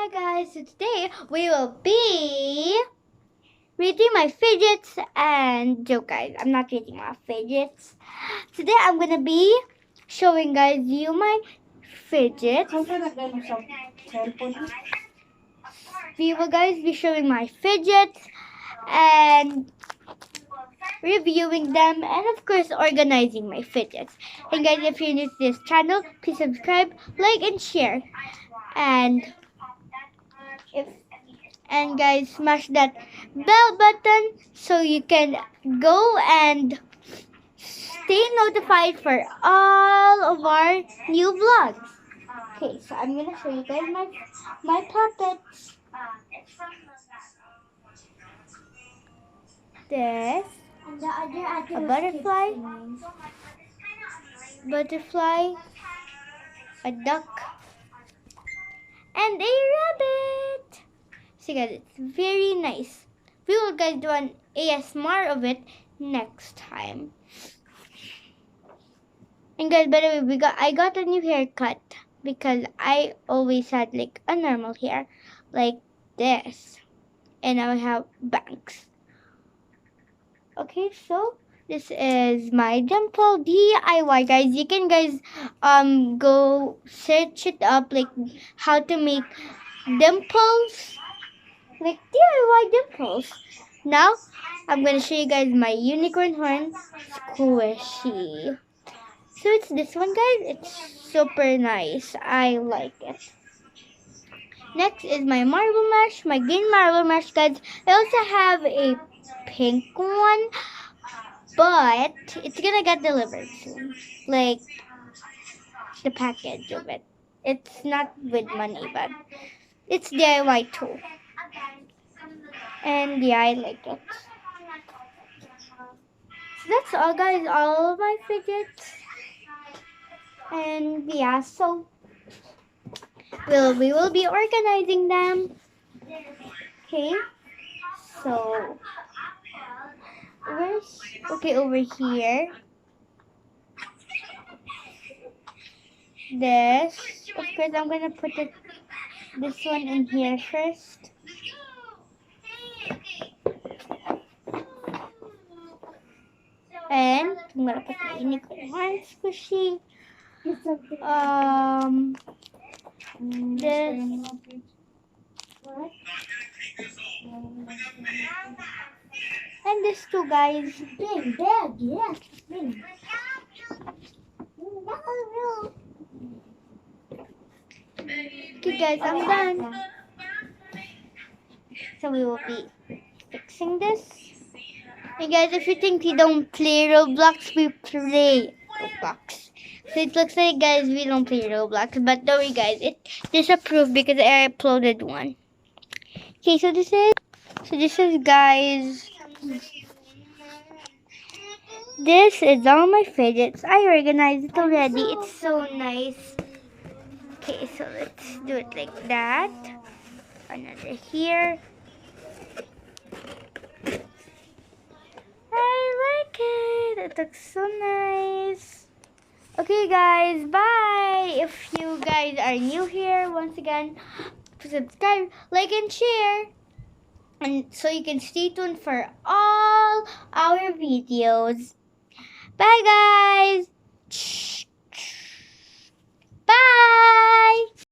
Hi guys, so today we will be reading my fidgets and joke guys. I'm not reading my fidgets. Today I'm gonna be showing guys you my fidgets. We will guys be showing my fidgets and reviewing them and of course organizing my fidgets. And guys, if you're new to this channel, please subscribe, like and share. And guys, smash that bell button so you can go and stay notified for all of our new vlogs. Okay, so I'm gonna show you guys my puppets. This a butterfly, a duck, and a rabbit. So guys, it's very nice. We will guys do an ASMR of it next time. And guys, by the way, I got a new haircut because I always had like a normal hair like this, and now I have bangs. Okay, so this is my dimple DIY, guys. You can guys go search it up like how to make dimples, like DIY dimples. Now I'm gonna show you guys my unicorn horn squishy. So it's this one, guys. It's super nice. I like it. Next is my marble mash, my green marble mash, guys. I also have a pink one, but it's gonna get delivered soon. Like the package of it. It's not with money, but it's DIY too. And yeah, I like it. So that's all, guys. All of my fidgets. And yeah, so we will be organizing them. Okay. So over here. This, of course, I'm gonna put this one in here first. And I'm gonna put the unicorn horn squishy. This. And this too, guys. Big, yeah. Big. Okay, guys, I'm done. So we will be fixing this. Hey guys, if you think we don't play Roblox, we play Roblox. So it looks like, guys, we don't play Roblox, but don't worry, guys, it disapproved because I uploaded one. Okay, so this is guys. This is all my fidgets. I organized it already. It's so nice. Okay, so let's do it like that. Another here. I like it. It looks so nice. Okay, guys, bye. If you guys are new here, once again, subscribe, like, and share. And so you can stay tuned for all our videos. Bye, guys. Bye.